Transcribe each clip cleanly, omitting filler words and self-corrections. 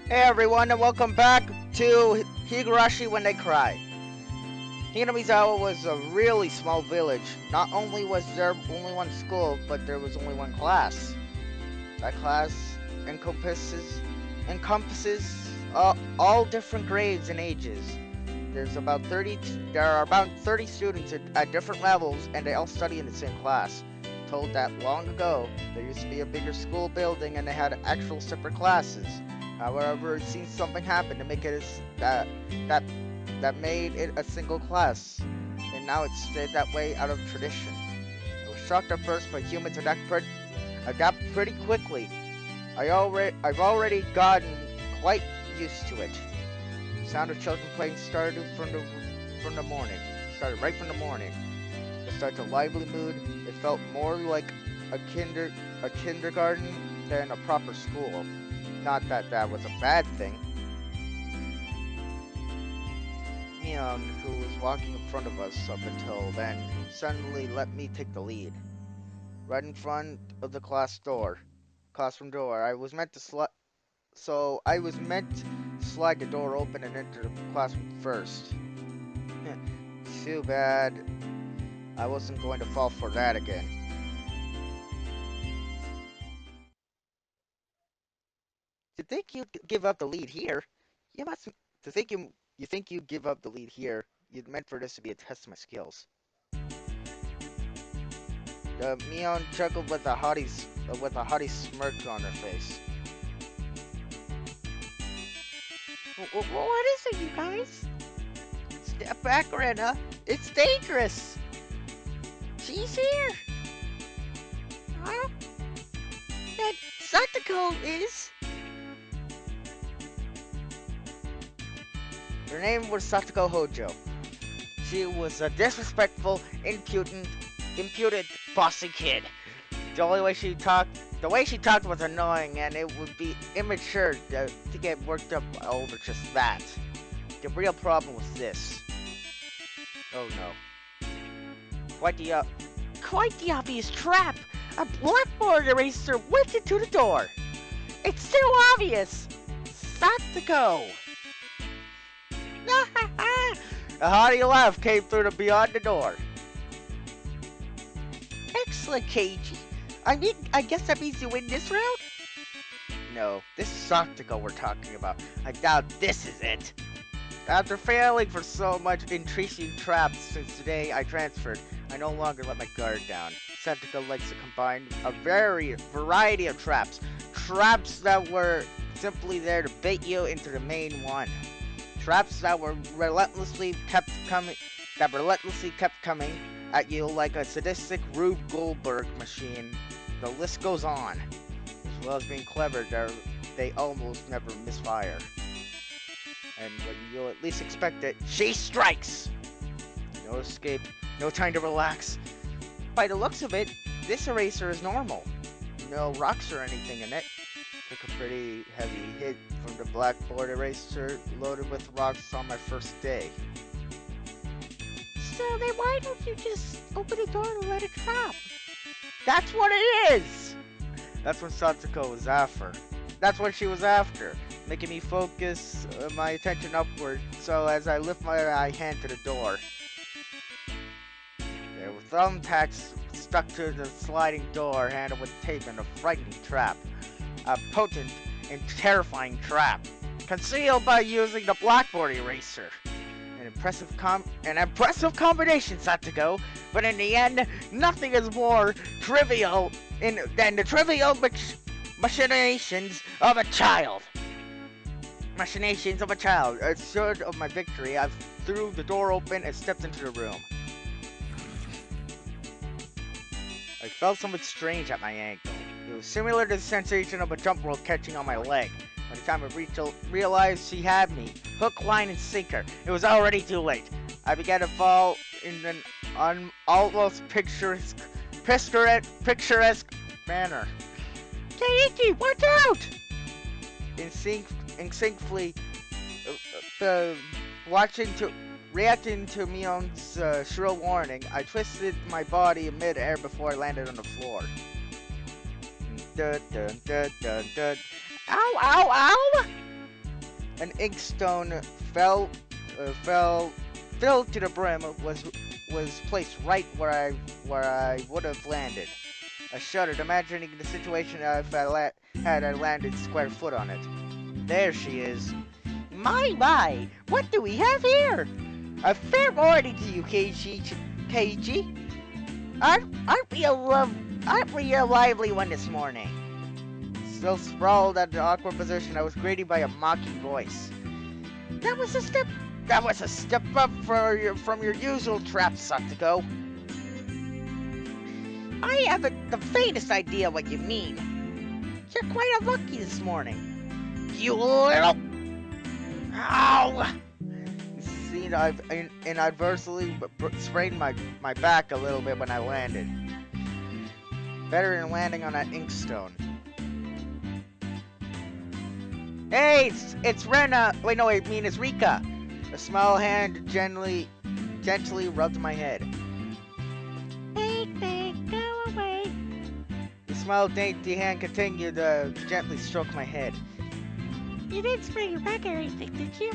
Hey everyone, and welcome back to Higurashi When They Cry. Hinamizawa was a really small village. Not only was there only one school, but there was only one class. That class encompasses all different grades and ages. There are about 30 students at different levels, and they all study in the same class. Told that long ago, there used to be a bigger school building, and they had actual separate classes. However, it seems something happened to make it that that made it a single class, and now it's stayed that way out of tradition. I was shocked at first, but humans adapt pretty quickly. I've already gotten quite used to it. The sound of children playing started from the morning. Started right from the morning. It started a lively mood. It felt more like a kindergarten than a proper school. Not that that was a bad thing. Neon, who was walking in front of us up until then, suddenly let me take the lead. Right in front of the classroom door. I was meant to slide the door open and enter the classroom first. Too bad I wasn't going to fall for that again. To think you'd give up the lead here, you must. To think you think you'd give up the lead here, you'd meant for this to be a test of my skills. Mion chuckled with a haughty smirk on her face. What is it, you guys? Step back, Rena. It's dangerous. She's here. Huh? That Satoko is. Her name was Satoko Hojo. She was a disrespectful, impudent, bossy kid. The way she talked was annoying, and it would be immature to get worked up over just that. The real problem was this. Oh no. Quite the, uh, Quite the obvious trap! A blackboard eraser went into the door! It's too obvious! Satoko! A hearty laugh came through the beyond the door. Excellent, Keiji. I guess that means you win this round? No, this is Satoko we're talking about. I doubt this is it. After failing for so much intriguing traps since the day I transferred, I no longer let my guard down. Satoko likes to combine a variety of traps. Traps that were simply there to bait you into the main one. Traps that relentlessly kept coming at you like a sadistic Rube Goldberg machine. The list goes on. As well as being clever, they almost never misfire. And when you'll at least expect it, she strikes! No escape, no time to relax. By the looks of it, this eraser is normal. No rocks or anything in it. Took a pretty heavy hit from the blackboard eraser loaded with rocks on my first day. So then why don't you just open the door and let it drop? That's what it is! That's what Satoko was after. That's what she was after, making me focus my attention upward, so as I lift my hand to the door. There were thumbtacks stuck to the sliding door handle with tape and a frightening trap. A potent and terrifying trap, concealed by using the blackboard eraser. An impressive combination, Satoko, but in the end, nothing is more trivial than the trivial machinations of a child. Assured of my victory, I threw the door open and stepped into the room. I felt something strange at my ankle. It was similar to the sensation of a jump rope catching on my leg. By the time I realized she had me, hook, line, and sinker, it was already too late. I began to fall in an almost picturesque manner. Keiichi, watch out! Instinctively, reacting to Mion's shrill warning, I twisted my body in mid-air before I landed on the floor. Dun, dun, dun, dun, dun. Ow, ow, ow! An inkstone fell, fell, filled to the brim, was placed right where I would have landed. I shuddered, imagining the situation if had I landed square foot on it. There she is. My, what do we have here? A fair morning to you, Keiji. Aren't we a lively one this morning? Still sprawled at the awkward position, I was greeted by a mocking voice. That was a step up from your usual trap, Satoko. I haven't the faintest idea what you mean. You're quite unlucky this morning. You little... Ow! You see, I've inadvertently sprained my back a little bit when I landed. Better than landing on that inkstone. Hey, it's Rena. Wait, no, I mean it's Rika. A small hand gently rubbed my head. Big, go away. The small, dainty hand continued to gently stroke my head. You didn't sprain your back or anything, did you?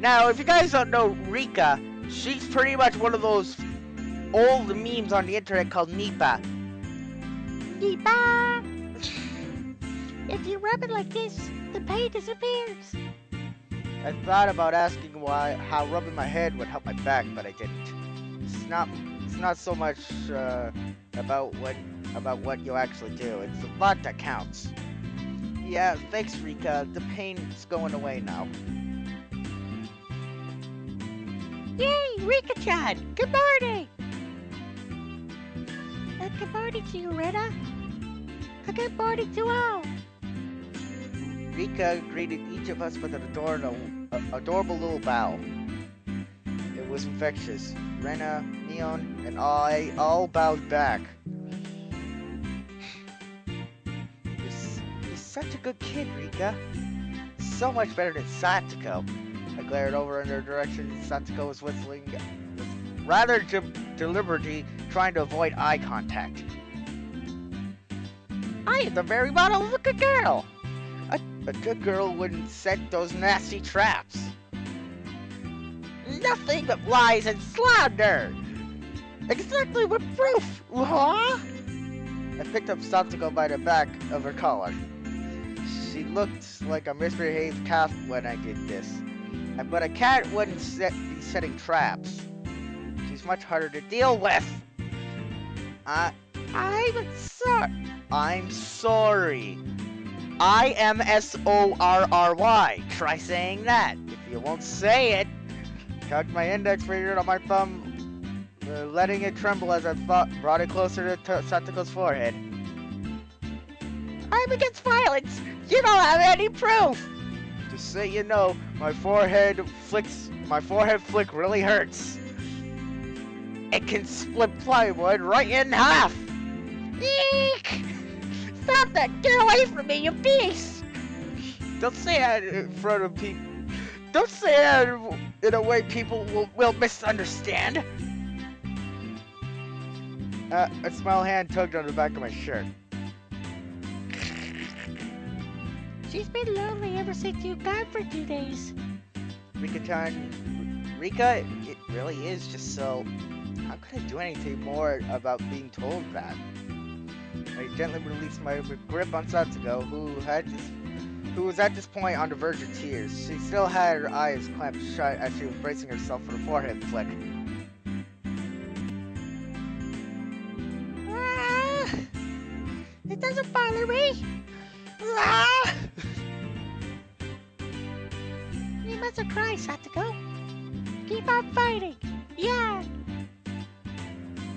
Now, if you guys don't know Rika, she's pretty much one of those old memes on the internet called Nipa. Nipa! If you rub it like this, the pain disappears. I thought about asking how rubbing my head would help my back, but I didn't. It's not so much about what you actually do. It's the lot that counts. Yeah, thanks, Rika. The pain's going away now. Yay, Rika-chan! Good morning! Good morning to you, Rena. Good morning to all. Rika greeted each of us with an adorable little bow. It was infectious. Rena, Neon, and I all bowed back. You're such a good kid, Rika. So much better than Satoko. I glared over in their direction. Satoko was whistling with rather deliberately, trying to avoid eye contact. I am the very model of a good girl. A good girl wouldn't set those nasty traps. Nothing but lies and slander. Exactly what proof, huh? I picked up Satoko by the back of her collar. She looked like a misbehaved cat when I did this. But a cat wouldn't be setting traps. She's much harder to deal with. I'm sorry. IMSORRY. Try saying that. If you won't say it, tugged my index finger on my thumb, letting it tremble as I brought it closer to Satoko's forehead. I'm against violence. You don't have any proof. Just so you know, my forehead flick really hurts. It can split plywood right in half. Eek! Stop that! Get away from me, you beast! Don't say that in front of people. Don't say that in a way people will misunderstand. A small hand tugged on the back of my shirt. She's been lonely ever since you gone for 2 days. Rika, it really is just so... How could I do anything more about being told that? I gently released my grip on Satsuko, who was at this point on the verge of tears. She still had her eyes clamped shut as she was bracing herself for the forehead flick. It doesn't bother me. You mustn't cry, Satsuko. Keep on fighting. Yeah.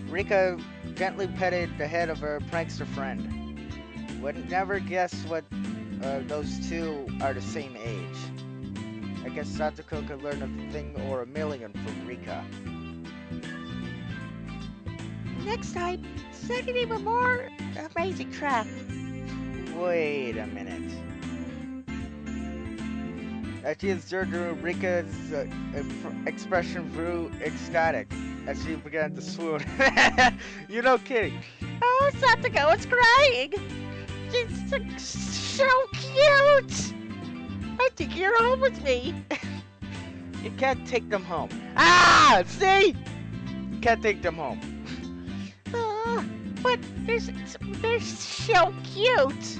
Rika gently petted the head of her prankster friend. Would never guess what those two are the same age. I guess Satoko could learn a thing or a million from Rika. Next time, set an even more amazing trap. Wait a minute. As she observed Rika's expression grew ecstatic as she began to swoon. You're no kidding. Oh, Satoko is crying. She's so cute. I I'm taking her home with me. You can't take them home. Ah! See? You can't take them home. But they're so cute.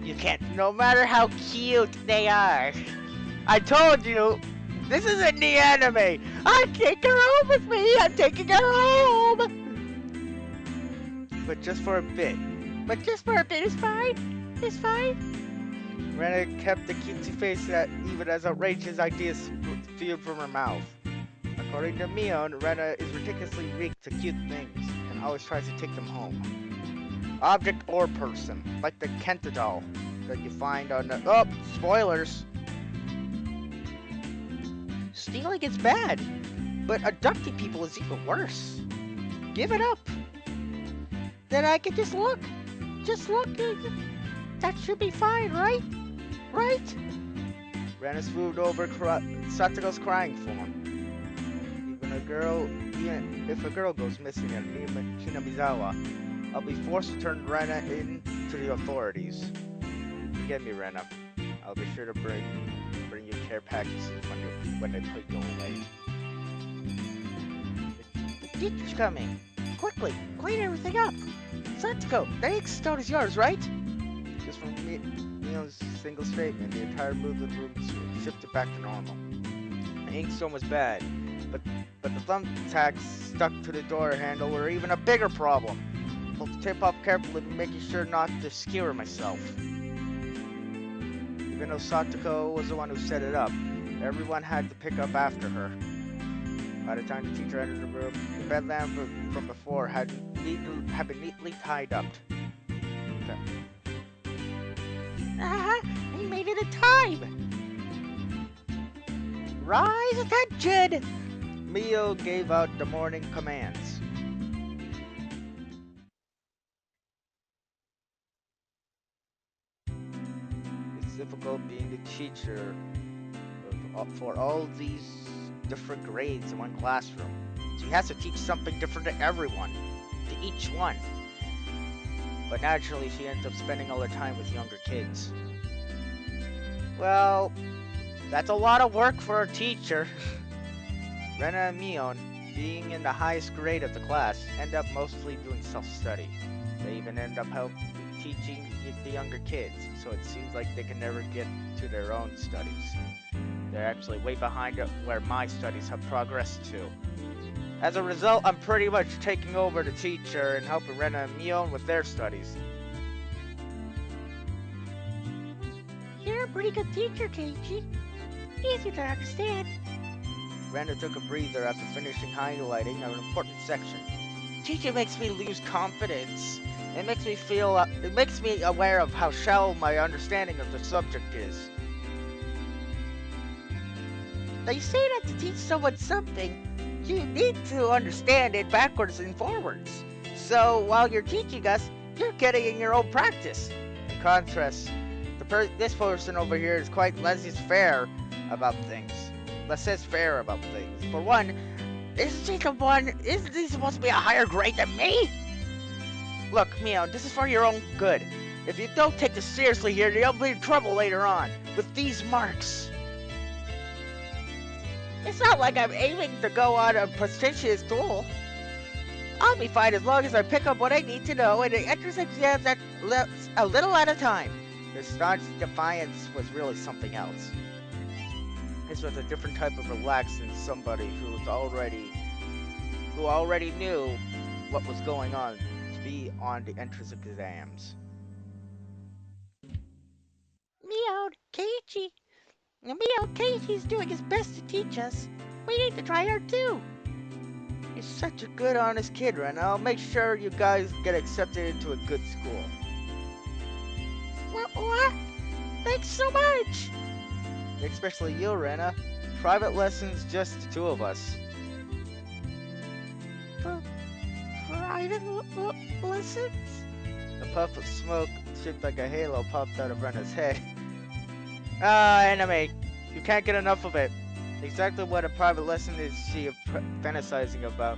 You can't, no matter how cute they are. I told you, this isn't the anime. I'm taking her home with me. I'm taking her home. But just for a bit. But just for a bit is fine. It's fine. Rena kept the cutesy face that even as outrageous ideas spewed from her mouth. According to Mion, Rena is ridiculously weak to cute things and always tries to take them home. Object or person, like the Kenta doll that you find on the— oh, spoilers! Stealing is bad, but abducting people is even worse. Give it up. Then I can just look. Just look. That should be fine, right? Right? Rena swooped over Satoko's crying for him. Even if a girl goes missing in Hinamizawa, I'll be forced to turn Rena in to the authorities. Forget me, Rena. I'll be sure to bring you care packages when they put you away. The teacher's coming. Quickly, clean everything up. Satoko, the ink stone is yours, right? Just from Mion's single statement, the entire mood of the room shifted back to normal. The inkstone was bad, but the thumbtacks stuck to the door handle were even a bigger problem. I pulled the tip off carefully, making sure not to skewer myself. Even though Satoko was the one who set it up, everyone had to pick up after her. By the time the teacher entered the room, the bed lamp from before had been neatly tied up. He made it in time. Rise, attention! Mio gave out the morning commands. It's difficult being the teacher for all these different grades in one classroom. So he has to teach something different to everyone, to each one. But naturally, she ends up spending all her time with younger kids. Well, that's a lot of work for a teacher. Rena and Mion, being in the highest grade of the class, end up mostly doing self-study. They even end up teaching the younger kids, so it seems like they can never get to their own studies. They're actually way behind where my studies have progressed to. As a result, I'm pretty much taking over the teacher and helping Rena and Mion with their studies. You're a pretty good teacher, Keiichi. Easy to understand. Rena took a breather after finishing highlighting an important section. Teaching makes me lose confidence. It makes me aware of how shallow my understanding of the subject is. They say that to teach someone something, you need to understand it backwards and forwards. So while you're teaching us, you're getting in your own practice. In contrast, this person over here is quite laissez-faire about things. Laissez-faire about things. For one, isn't he supposed to be a higher grade than me? Look, Mio, this is for your own good. If you don't take this seriously here, you'll be in trouble later on with these marks. It's not like I'm aiming to go on a prestigious duel. I'll be fine as long as I pick up what I need to know and the entrance exams a little at a time. His staunch defiance was really something else. This was a different type of relax than somebody who already knew what was going on to be on the entrance exams. Keiichi's doing his best to teach us. We need to try hard too. You're such a good, honest kid, Ren. I'll make sure you guys get accepted into a good school. What? Thanks so much. Especially you, Rena. Private lessons, just the two of us. Private lessons? A puff of smoke shaped like a halo popped out of Rena's head. Anime. You can't get enough of it. Exactly what a private lesson is she fantasizing about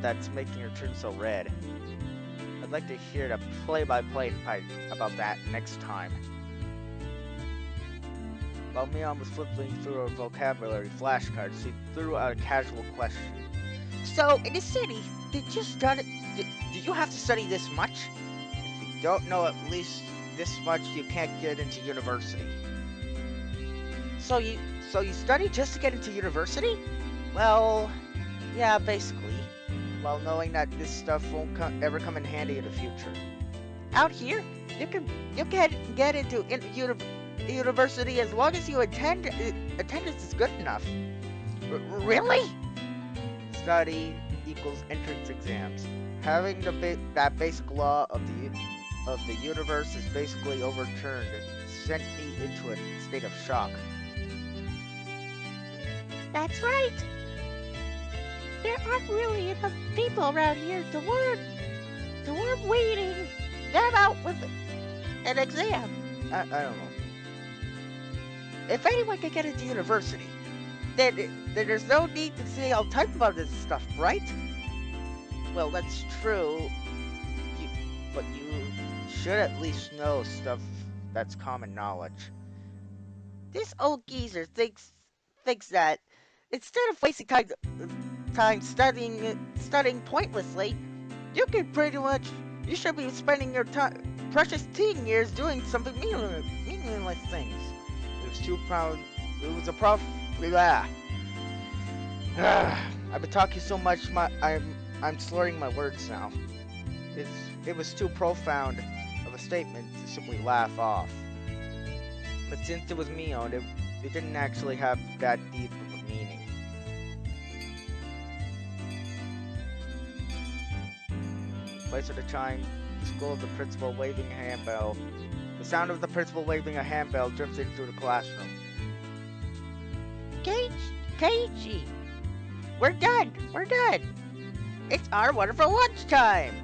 that's making her turn so red. I'd like to hear the play-by-play fight about that next time. While Mion was flipping through her vocabulary flashcards, she threw out a casual question. So, in the city, did you have to study this much? If you don't know at least this much, you can't get into university. So you study just to get into university? Well, Yeah, basically. while knowing that this stuff won't ever come in handy in the future. Out here, you can get into university as long as you attendance is good enough. Really? Study equals entrance exams. Having that basic law of the universe is basically overturned and sent me into a state of shock. That's right. There aren't really enough people around here to warrant waiting them out with an exam. I don't know. If anyone can get into university, then there's no need to say all type about this stuff, right? Well, that's true, you, but you should at least know stuff that's common knowledge. This old geezer thinks that instead of wasting time studying pointlessly, you can pretty much you should be spending your precious teen years doing something meaningless things. It was too proud. It was a prof. Blah. I've been talking so much, I'm slurring my words now. It's, it was too profound of a statement to simply laugh off. But since it was Mion, it didn't actually have that deep of a meaning. Place of the chime, the school of the principal waving a handbell. The sound of the principal waving a handbell drifted through the classroom. Keiichi, we're done. It's our wonderful lunchtime.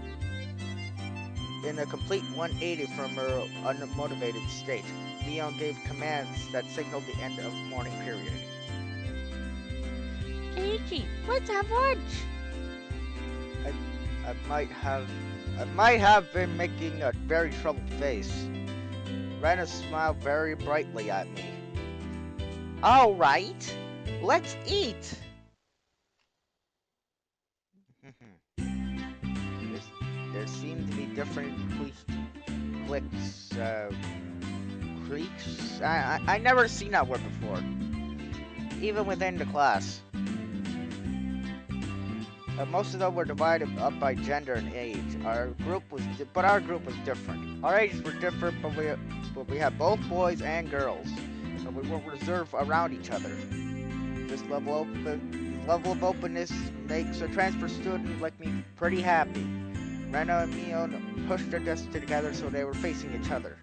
In a complete 180 from her unmotivated state, Mion gave commands that signaled the end of morning period. Keiichi, let's have lunch. I might have been making a very troubled face. Rena smiled very brightly at me. All right, let's eat. There seemed to be different clicks, creaks. I never seen that word before, even within the class. Most of them were divided up by gender and age. Our group was different. Our ages were different, but we had both boys and girls, and we weren't reserved around each other. This level of openness makes a transfer student like me pretty happy. Rena and Mion pushed their desks together so they were facing each other.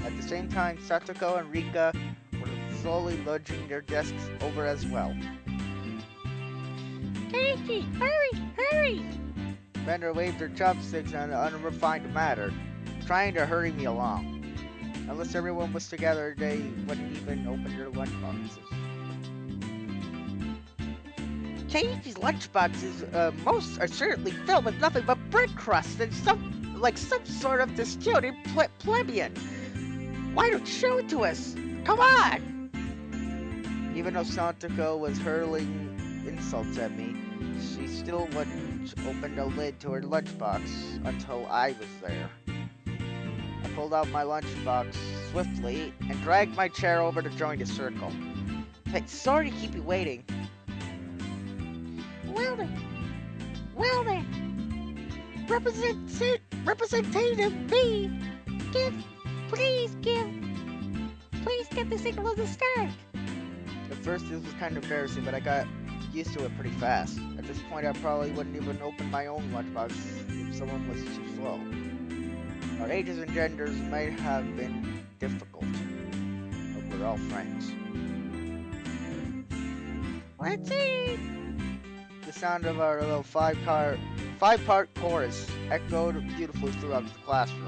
At the same time, Satoko and Rika were slowly lunging their desks over as well. Keiichi, hurry! Rena waved her chopsticks in an unrefined manner, trying to hurry me along. Unless everyone was together, they wouldn't even open their lunchboxes. Keiichi's lunchboxes, most are certainly filled with nothing but bread crust and some sort of disputed plebeian. Why don't you show it to us? Come on! Even though Satoko was hurling insults at me, she still wouldn't open the lid to her lunchbox until I was there. I pulled out my lunchbox swiftly and dragged my chair over to join the circle. Hey, sorry to keep you waiting. Well then, Representative B, please give the signal of the start. At first this was kind of embarrassing, but I got used to it pretty fast. At this point I probably wouldn't even open my own lunchbox if someone was too slow. Our ages and genders might have been difficult, but we're all friends. Let's eat. The sound of our little five-part chorus echoed beautifully throughout the classroom.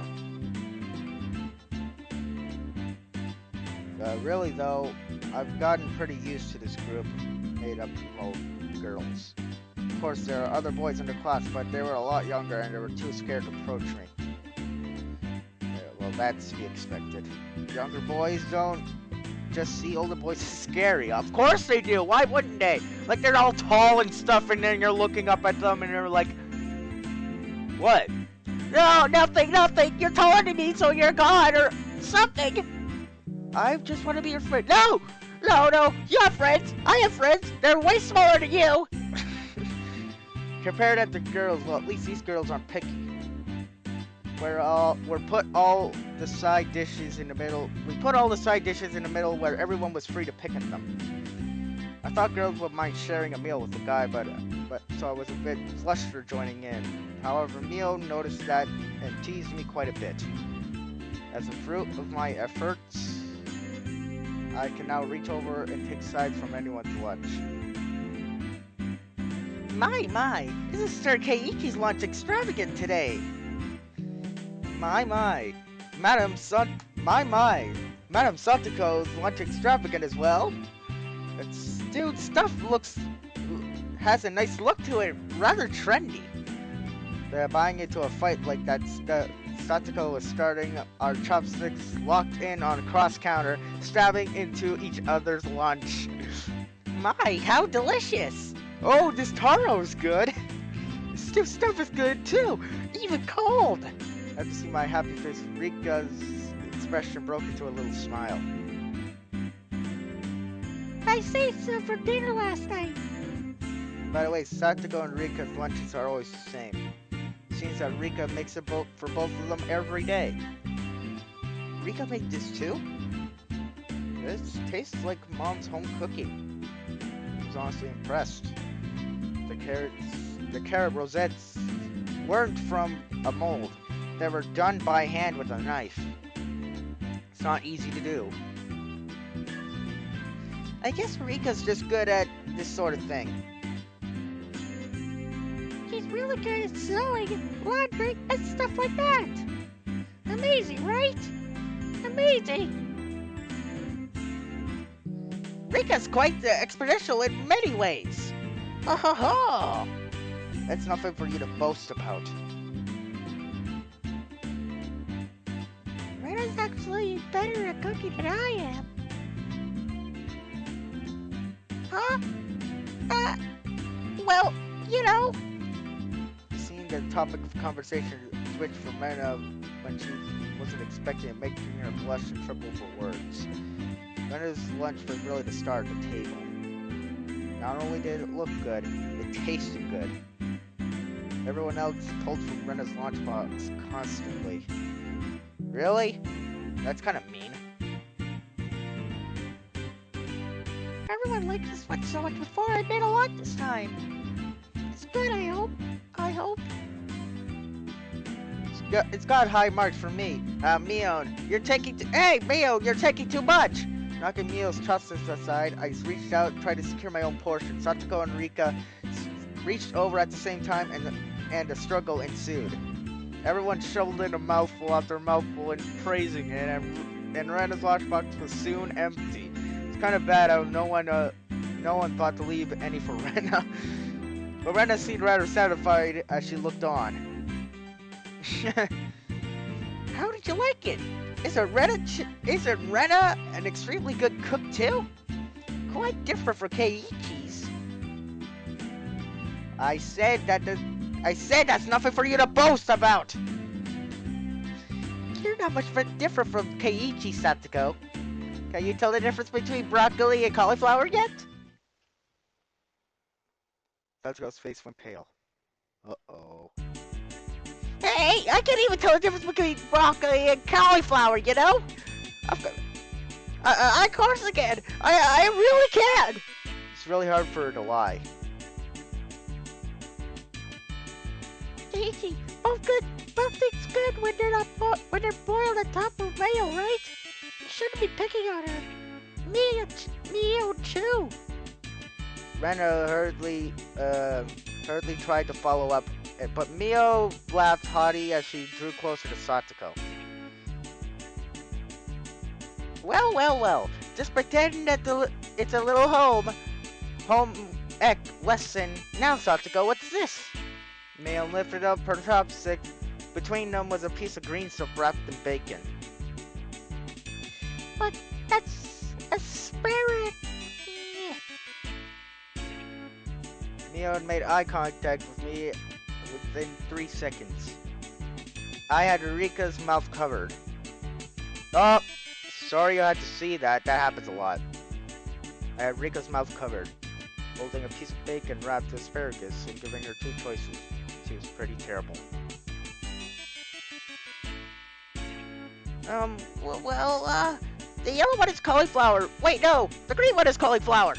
Really though, I've gotten pretty used to this group made up of all girls. Of course, there are other boys in the class, but they were a lot younger and they were too scared to approach me. Well, that's to be expected. Younger boys don't just see older boys as scary. Of course they do. Why wouldn't they? Like they're all tall and stuff, and then you're looking up at them and you're like, what? No, nothing, nothing. You're taller than me, so you're God or something. I just want to be your friend. No, no, no. You have friends. I have friends. They're way smaller than you. Compared to the girls, well, at least these girls aren't picky. We're put all the side dishes in the middle. We put all the side dishes in the middle where everyone was free to pick at them. I thought girls would mind sharing a meal with a guy, but so I was a bit flustered joining in. However, Mio noticed that and teased me quite a bit. As a fruit of my efforts, I can now reach over and take sides from anyone's lunch. My, isn't Sir Keiichi's lunch extravagant today? My, Madam Satoko's lunch extravagant as well. Dude, stuff has a nice look to it, rather trendy. They're buying into a fight like that. Satoko was starting our chopsticks locked in on a cross counter, stabbing into each other's lunch. My, how delicious! Oh, this taro's good. This stuff is good too, even cold. After seeing my happy face, Rika's expression broke into a little smile. I saved some for dinner last night. By the way, Satoko and Rika's lunches are always the same. It seems that Rika makes it for both of them every day. Rika made this too? This tastes like Mom's home cooking. I was honestly impressed. The carrot rosettes weren't from a mold. They were done by hand with a knife. It's not easy to do. I guess Rika's just good at this sort of thing. She's really good at sewing, laundry, and stuff like that. Amazing, right? Amazing. Rika's quite exponential in many ways. Ha ha ha! That's nothing for you to boast about. Rena's actually better at cooking than I am. Huh? Well, you know. Seeing the topic of conversation switch from Rena when she wasn't expecting it, making her blush and tremble for words. Rena's lunch was really the star of the table. Not only did it look good, it tasted good. Everyone else pulled from Rena's lunchbox constantly. Really? That's kind of mean. Everyone liked this one so much before I made a lot this time. It's good, I hope. I hope. It's got high marks for me. Mio, you're taking Mio, you're taking too much! Knocking Mio's chopsticks aside, I reached out, tried to secure my own portion. Satoko and Rika reached over at the same time, and a struggle ensued. Everyone shoveled in a mouthful after mouthful and praising it, and Rena's lunchbox was soon empty. It's kind of bad how no one thought to leave any for Rena. But Rena seemed rather satisfied as she looked on. How did you like it? Isn't Rena an extremely good cook too? Quite different from Keiichi's. I said that's nothing for you to boast about. You're not much different from Keiichi, Satoko. Can you tell the difference between broccoli and cauliflower yet? Satoko's face went pale. Uh-oh. Hey, I can't even tell the difference between broccoli and cauliflower, you know? Of course I can. I really can. It's really hard for her to lie. Keiichi, both things good when they're boiled on top of mayo, right? You shouldn't be picking on her. Mio too. Rena hurriedly tried to follow up, but Mio laughed haughty as she drew closer to Satoko. Well. Just pretend that it's a little home ec lesson. Now, Satoko, what's this? Mio lifted up her chopstick. Between them was a piece of green stuff wrapped in bacon. But that's Asparagus. Mio made eye contact with me within 3 seconds. I had Rika's mouth covered. Oh, sorry you had to see that. That happens a lot. I had Rika's mouth covered, holding a piece of bacon wrapped with asparagus and giving her two choices. She was pretty terrible. Well, the yellow one is cauliflower. Wait, no, the green one is cauliflower.